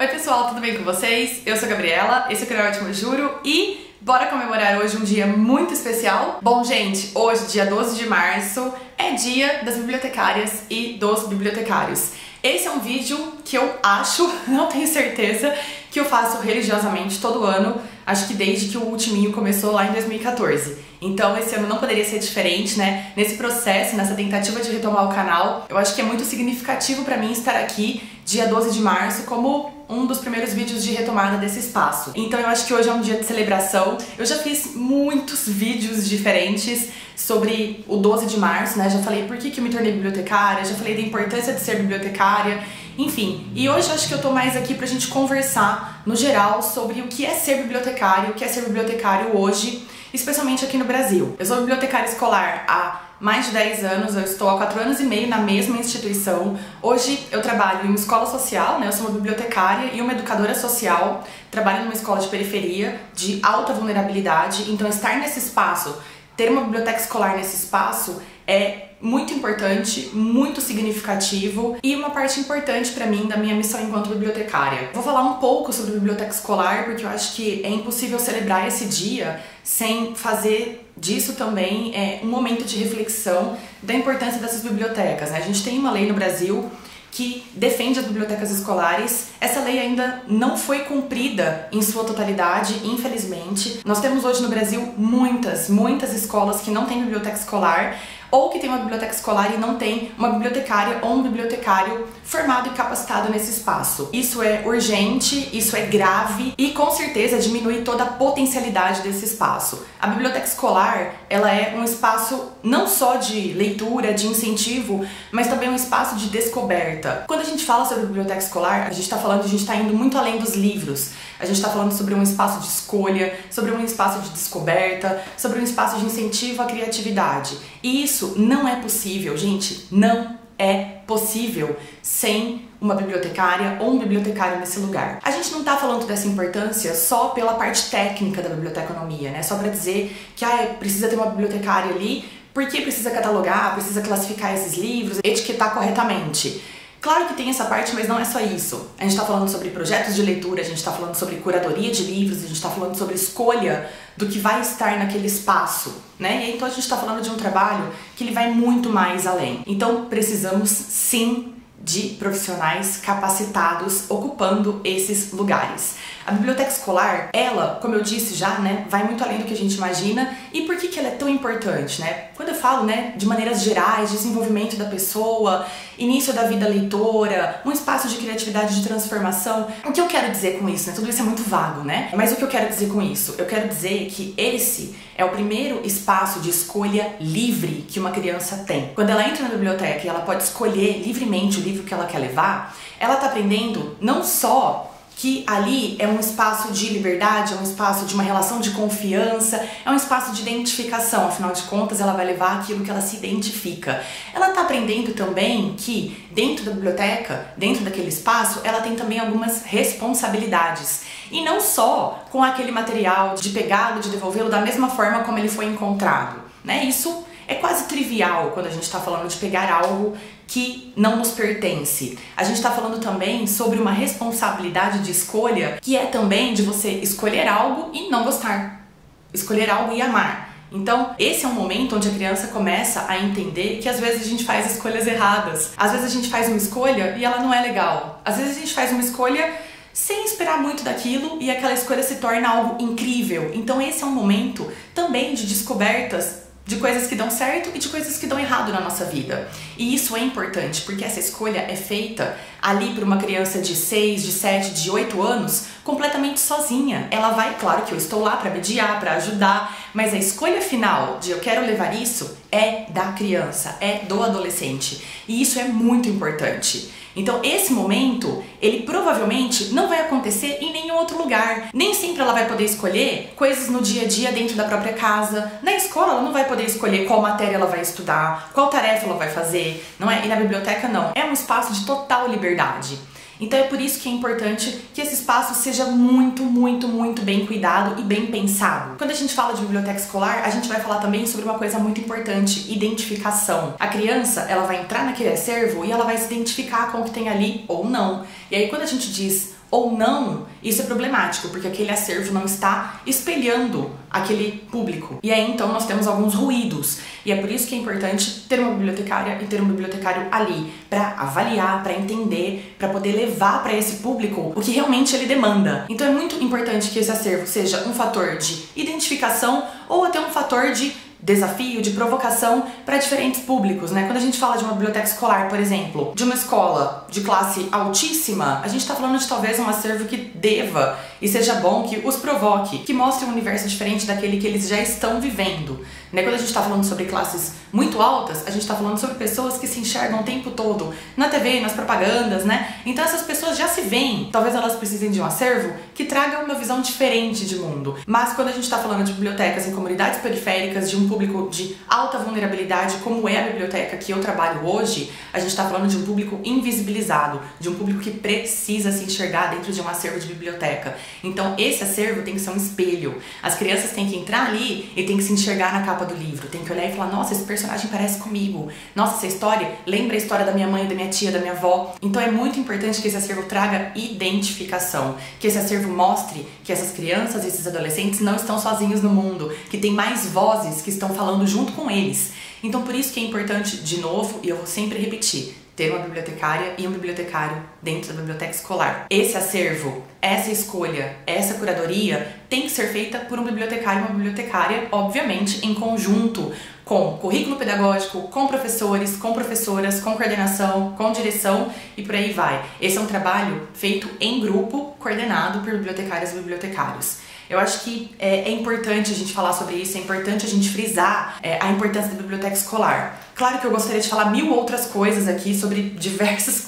Oi pessoal, tudo bem com vocês? Eu sou a Gabriela, esse é o canal Ótimo Juro e bora comemorar hoje um dia muito especial? Bom gente, hoje, dia 12 de março, é dia das bibliotecárias e dos bibliotecários. Esse é um vídeo que eu acho, não tenho certeza, que eu faço religiosamente todo ano, acho que desde que o Ultiminho começou lá em 2014. Então esse ano não poderia ser diferente, né? Nesse processo, nessa tentativa de retomar o canal, eu acho que é muito significativo pra mim estar aqui dia 12 de março como um dos primeiros vídeos de retomada desse espaço. Então eu acho que hoje é um dia de celebração. Eu já fiz muitos vídeos diferentes sobre o 12 de março, né? Já falei por que eu me tornei bibliotecária, já falei da importância de ser bibliotecária, enfim. E hoje eu acho que eu tô mais aqui pra gente conversar, no geral, sobre o que é ser bibliotecário, o que é ser bibliotecário hoje, especialmente aqui no Brasil. Eu sou bibliotecária escolar há mais de 10 anos, eu estou há 4 anos e meio na mesma instituição. Hoje eu trabalho em uma escola social, né? Eu sou uma bibliotecária e uma educadora social, trabalho numa escola de periferia, de alta vulnerabilidade, então estar nesse espaço, ter uma biblioteca escolar nesse espaço é muito importante, muito significativo e uma parte importante pra mim da minha missão enquanto bibliotecária. Vou falar um pouco sobre biblioteca escolar porque eu acho que é impossível celebrar esse dia sem fazer disso também um momento de reflexão da importância dessas bibliotecas, né? A gente tem uma lei no Brasil que defende as bibliotecas escolares. Essa lei ainda não foi cumprida em sua totalidade, infelizmente. Nós temos hoje no Brasil muitas escolas que não têm biblioteca escolar ou que tem uma biblioteca escolar e não tem uma bibliotecária ou um bibliotecário formado e capacitado nesse espaço. Isso é urgente, isso é grave e com certeza diminui toda a potencialidade desse espaço. A biblioteca escolar, ela é um espaço não só de leitura, de incentivo, mas também um espaço de descoberta. Quando a gente fala sobre biblioteca escolar, a gente tá indo muito além dos livros. A gente está falando sobre um espaço de escolha, sobre um espaço de descoberta, sobre um espaço de incentivo à criatividade. E isso não é possível, gente, não é possível sem uma bibliotecária ou um bibliotecário nesse lugar. A gente não tá falando dessa importância só pela parte técnica da biblioteconomia, né? Só pra dizer que precisa ter uma bibliotecária ali porque precisa catalogar, precisa classificar esses livros, etiquetar corretamente. Claro que tem essa parte, mas não é só isso. A gente tá falando sobre projetos de leitura, a gente tá falando sobre curadoria de livros, a gente tá falando sobre escolha do que vai estar naquele espaço, né? E então a gente tá falando de um trabalho que ele vai muito mais além. Então precisamos sim de profissionais capacitados ocupando esses lugares. A biblioteca escolar, ela, como eu disse já, né, vai muito além do que a gente imagina. E por que ela é tão importante, né? Quando eu falo, né, de maneiras gerais, desenvolvimento da pessoa, início da vida leitora, um espaço de criatividade, de transformação, o que eu quero dizer com isso, né? Tudo isso é muito vago, né? Mas o que eu quero dizer com isso? Eu quero dizer que esse é o primeiro espaço de escolha livre que uma criança tem. Quando ela entra na biblioteca e ela pode escolher livremente o livro que ela quer levar, ela tá aprendendo não só que ali é um espaço de liberdade, é um espaço de uma relação de confiança, é um espaço de identificação, afinal de contas ela vai levar aquilo que ela se identifica. Ela tá aprendendo também que dentro da biblioteca, dentro daquele espaço, ela tem também algumas responsabilidades. E não só com aquele material de pegá-lo, de devolvê-lo da mesma forma como ele foi encontrado, né? Isso é quase trivial quando a gente está falando de pegar algo que não nos pertence. A gente está falando também sobre uma responsabilidade de escolha, que é também de você escolher algo e não gostar, escolher algo e amar. Então, esse é um momento onde a criança começa a entender que às vezes a gente faz escolhas erradas. Às vezes a gente faz uma escolha e ela não é legal. Às vezes a gente faz uma escolha sem esperar muito daquilo e aquela escolha se torna algo incrível. Então esse é um momento também de descobertas de coisas que dão certo e de coisas que dão errado na nossa vida. E isso é importante, porque essa escolha é feita ali por uma criança de 6, de 7, de 8 anos, completamente sozinha. Ela vai, claro que eu estou lá para mediar, para ajudar, mas a escolha final de eu quero levar isso é da criança, é do adolescente. E isso é muito importante. Então esse momento, ele provavelmente não vai acontecer em nenhum outro lugar. Nem sempre ela vai poder escolher coisas no dia a dia dentro da própria casa. Na escola ela não vai poder escolher qual matéria ela vai estudar, qual tarefa ela vai fazer, não é? E na biblioteca não. É um espaço de total liberdade. Então é por isso que é importante que esse espaço seja muito bem cuidado e bem pensado. Quando a gente fala de biblioteca escolar, a gente vai falar também sobre uma coisa muito importante: identificação. A criança, ela vai entrar naquele acervo e ela vai se identificar com o que tem ali ou não. E aí quando a gente diz ou não, isso é problemático, porque aquele acervo não está espelhando aquele público. E aí então nós temos alguns ruídos. E é por isso que é importante ter uma bibliotecária e ter um bibliotecário ali para avaliar, para entender, para poder levar para esse público o que realmente ele demanda. Então é muito importante que esse acervo seja um fator de identificação ou até um fator de desafio, de provocação para diferentes públicos, né? Quando a gente fala de uma biblioteca escolar, por exemplo, de uma escola de classe altíssima, a gente está falando de talvez um acervo que deva e seja bom, que os provoque, que mostre um universo diferente daquele que eles já estão vivendo, né? Quando a gente está falando sobre classes muito altas, a gente está falando sobre pessoas que se enxergam o tempo todo na TV, nas propagandas, né? Então essas pessoas já se veem, talvez elas precisem de um acervo que traga uma visão diferente de mundo. Mas quando a gente está falando de bibliotecas em comunidades periféricas, de um público de alta vulnerabilidade, como é a biblioteca que eu trabalho hoje, a gente está falando de um público invisibilizado, de um público que precisa se enxergar dentro de um acervo de biblioteca. Então esse acervo tem que ser um espelho. As crianças têm que entrar ali e têm que se enxergar na capa do livro, tem que olhar e falar, nossa, esse personagem parece comigo, nossa, essa história lembra a história da minha mãe, da minha tia, da minha avó. Então é muito importante que esse acervo traga identificação, que esse acervo mostre que essas crianças e esses adolescentes não estão sozinhos no mundo, que tem mais vozes que estão falando junto com eles. Então por isso que é importante, de novo, e eu vou sempre repetir, ter uma bibliotecária e um bibliotecário dentro da biblioteca escolar. Esse acervo, essa escolha, essa curadoria tem que ser feita por um bibliotecário e uma bibliotecária, obviamente, em conjunto com currículo pedagógico, com professores, com professoras, com coordenação, com direção e por aí vai. Esse é um trabalho feito em grupo, coordenado por bibliotecárias e bibliotecários. Eu acho que é importante a gente falar sobre isso, é importante a gente frisar a importância da biblioteca escolar. Claro que eu gostaria de falar mil outras coisas aqui sobre diversos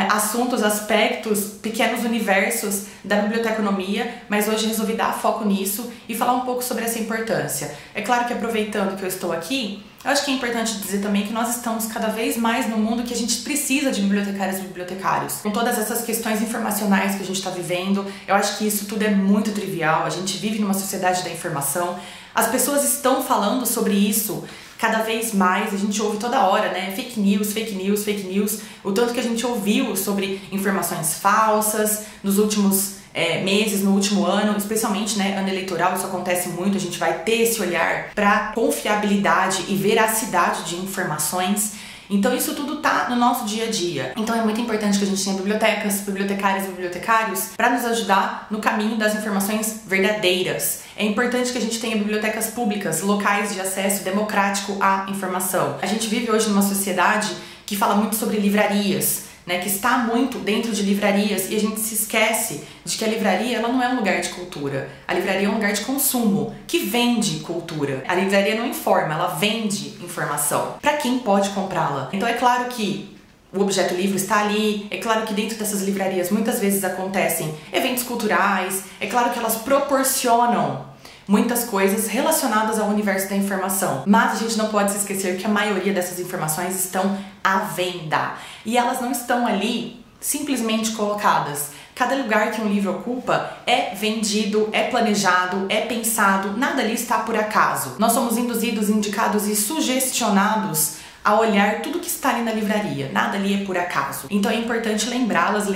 assuntos, aspectos, pequenos universos da biblioteconomia, mas hoje resolvi dar foco nisso e falar um pouco sobre essa importância. É claro que aproveitando que eu estou aqui, eu acho que é importante dizer também que nós estamos cada vez mais no mundo que a gente precisa de bibliotecárias e bibliotecários. Com todas essas questões informacionais que a gente está vivendo, eu acho que isso tudo é muito trivial, a gente vive numa sociedade da informação, as pessoas estão falando sobre isso cada vez mais, a gente ouve toda hora, né? Fake news, fake news, fake news, o tanto que a gente ouviu sobre informações falsas nos últimos meses, no último ano, especialmente, né, ano eleitoral, isso acontece muito, a gente vai ter esse olhar para confiabilidade e veracidade de informações. Então isso tudo tá no nosso dia a dia. Então é muito importante que a gente tenha bibliotecas, bibliotecárias e bibliotecários para nos ajudar no caminho das informações verdadeiras. É importante que a gente tenha bibliotecas públicas, locais de acesso democrático à informação. A gente vive hoje numa sociedade que fala muito sobre livrarias, né, que está muito dentro de livrarias e a gente se esquece de que a livraria ela não é um lugar de cultura. A livraria é um lugar de consumo, que vende cultura. A livraria não informa, ela vende informação para quem pode comprá-la. Então é claro que o objeto livro está ali, é claro que dentro dessas livrarias muitas vezes acontecem eventos culturais, é claro que elas proporcionam muitas coisas relacionadas ao universo da informação. Mas a gente não pode se esquecer que a maioria dessas informações estão à venda. E elas não estão ali simplesmente colocadas. Cada lugar que um livro ocupa é vendido, é planejado, é pensado, nada ali está por acaso. Nós somos induzidos, indicados e sugestionados a olhar tudo que está ali na livraria, nada ali é por acaso. Então é importante lembrá-los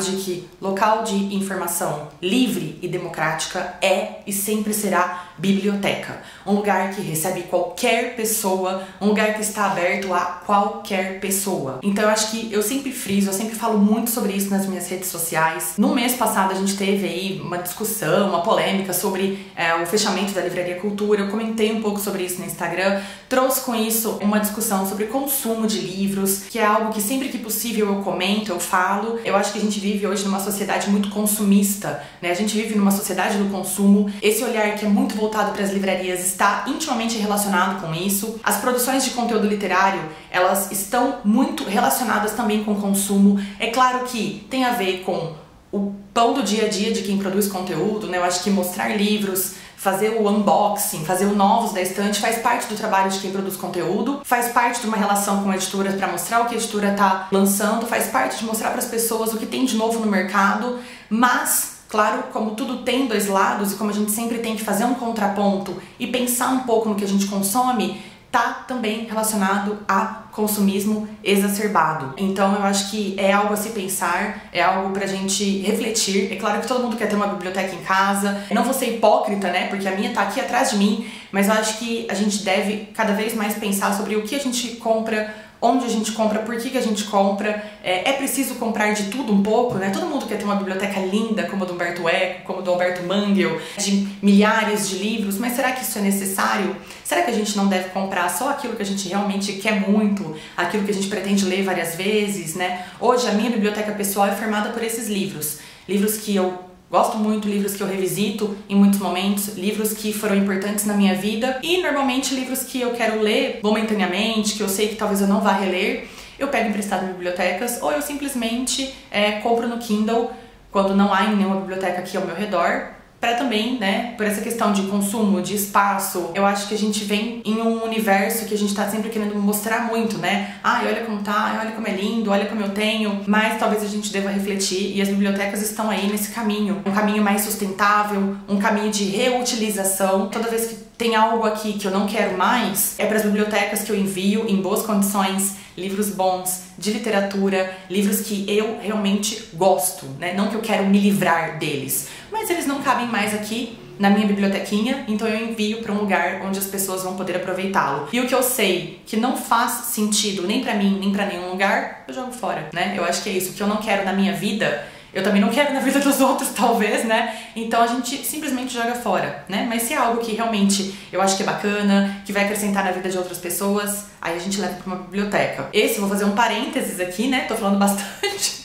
de que local de informação livre e democrática é e sempre será biblioteca. Um lugar que recebe qualquer pessoa, um lugar que está aberto a qualquer pessoa. Então eu acho que eu sempre friso, eu sempre falo muito sobre isso nas minhas redes sociais. No mês passado a gente teve aí uma discussão, uma polêmica sobre o fechamento da Livraria Cultura. Eu comentei um pouco sobre isso no Instagram, trouxe com isso uma discussão sobre consumo de livros, que é algo que sempre que possível eu comento, eu falo. Eu acho que a gente vive hoje numa sociedade muito consumista, né? A gente vive numa sociedade do consumo. Esse olhar que é muito voltado para as livrarias está intimamente relacionado com isso. As produções de conteúdo literário, elas estão muito relacionadas também com o consumo. É claro que tem a ver com o pão do dia a dia de quem produz conteúdo, né? Eu acho que mostrar livros, fazer o unboxing, fazer o novos da estante faz parte do trabalho de quem produz conteúdo, faz parte de uma relação com a editora para mostrar o que a editora está lançando, faz parte de mostrar para as pessoas o que tem de novo no mercado, mas claro, como tudo tem dois lados e como a gente sempre tem que fazer um contraponto e pensar um pouco no que a gente consome, tá também relacionado a consumismo exacerbado. Então eu acho que é algo a se pensar, é algo pra gente refletir. É claro que todo mundo quer ter uma biblioteca em casa. Eu não vou ser hipócrita, né, porque a minha tá aqui atrás de mim, mas eu acho que a gente deve cada vez mais pensar sobre o que a gente compra, onde a gente compra, por que a gente compra. É preciso comprar de tudo um pouco, né? Todo mundo quer ter uma biblioteca linda, como a do Humberto Eco, como a do Alberto Mangel, de milhares de livros, mas será que isso é necessário? Será que a gente não deve comprar só aquilo que a gente realmente quer muito, aquilo que a gente pretende ler várias vezes, né? Hoje a minha biblioteca pessoal é formada por esses livros. Livros que eu gosto muito, livros que eu revisito em muitos momentos, livros que foram importantes na minha vida e normalmente livros que eu quero ler momentaneamente, que eu sei que talvez eu não vá reler, eu pego emprestado em bibliotecas ou eu simplesmente compro no Kindle quando não há em nenhuma biblioteca aqui ao meu redor. Para também, né, por essa questão de consumo, de espaço, eu acho que a gente vem em um universo que a gente tá sempre querendo mostrar muito, né? Ai, olha como tá, olha como é lindo, olha como eu tenho, mas talvez a gente deva refletir e as bibliotecas estão aí nesse caminho, um caminho mais sustentável, um caminho de reutilização. Toda vez que tem algo aqui que eu não quero mais, é para as bibliotecas que eu envio em boas condições, livros bons, de literatura, livros que eu realmente gosto, né? Não que eu quero me livrar deles, mas eles não cabem mais aqui na minha bibliotequinha, então eu envio para um lugar onde as pessoas vão poder aproveitá-lo. E o que eu sei que não faz sentido nem para mim, nem para nenhum lugar, eu jogo fora, né? Eu acho que é isso. O que eu não quero na minha vida, eu também não quero na vida dos outros, talvez, né? Então a gente simplesmente joga fora, né? Mas se é algo que realmente eu acho que é bacana, que vai acrescentar na vida de outras pessoas, aí a gente leva para uma biblioteca. Vou fazer um parênteses aqui, né? Tô falando bastante.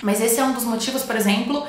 Mas esse é um dos motivos, por exemplo,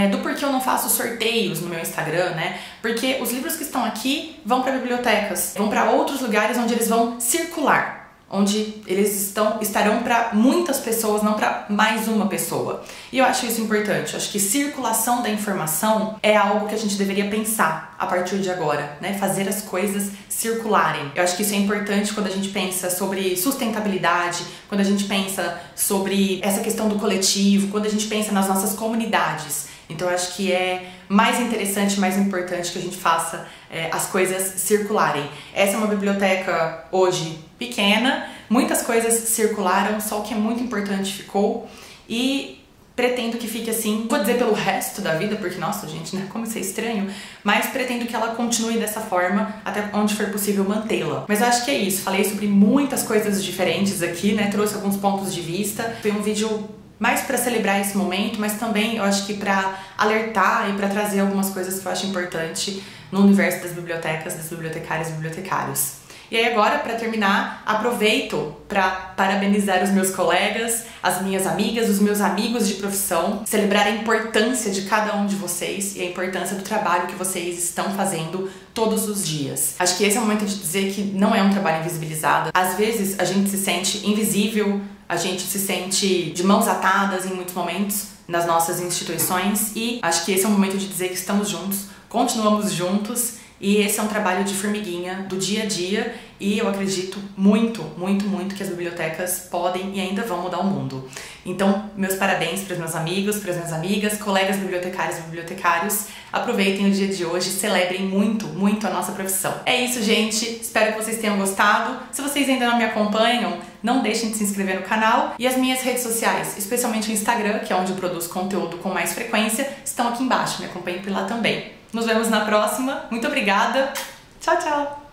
do porquê eu não faço sorteios no meu Instagram, né? Porque os livros que estão aqui vão para bibliotecas, vão para outros lugares onde eles vão circular, onde eles estarão para muitas pessoas, não para mais uma pessoa. E eu acho isso importante. Eu acho que circulação da informação é algo que a gente deveria pensar a partir de agora, né? Fazer as coisas circularem. Eu acho que isso é importante quando a gente pensa sobre sustentabilidade, quando a gente pensa sobre essa questão do coletivo, quando a gente pensa nas nossas comunidades. Então eu acho que é mais interessante, mais importante que a gente faça as coisas circularem. Essa é uma biblioteca hoje pequena, muitas coisas circularam, só o que é muito importante ficou e pretendo que fique assim, vou dizer pelo resto da vida, porque nossa gente, né, como isso é estranho, mas pretendo que ela continue dessa forma até onde for possível mantê-la. Mas eu acho que é isso, falei sobre muitas coisas diferentes aqui, né, trouxe alguns pontos de vista, foi um vídeo mais para celebrar esse momento, mas também eu acho que para alertar e para trazer algumas coisas que eu acho importante no universo das bibliotecas, das bibliotecárias e bibliotecários. E aí agora, para terminar, aproveito para parabenizar os meus colegas, as minhas amigas, os meus amigos de profissão, celebrar a importância de cada um de vocês e a importância do trabalho que vocês estão fazendo todos os dias. Acho que esse é o momento de dizer que não é um trabalho invisibilizado. Às vezes a gente se sente invisível, a gente se sente de mãos atadas em muitos momentos nas nossas instituições e acho que esse é o momento de dizer que estamos juntos, continuamos juntos e esse é um trabalho de formiguinha do dia a dia e eu acredito muito, muito, muito que as bibliotecas podem e ainda vão mudar o mundo. Então, meus parabéns para os meus amigos, para as minhas amigas, colegas bibliotecários e bibliotecários. Aproveitem o dia de hoje, celebrem muito, muito a nossa profissão. É isso, gente. Espero que vocês tenham gostado. Se vocês ainda não me acompanham, não deixem de se inscrever no canal. E as minhas redes sociais, especialmente o Instagram, que é onde eu produzo conteúdo com mais frequência, estão aqui embaixo. Me acompanhem por lá também. Nos vemos na próxima. Muito obrigada. Tchau, tchau!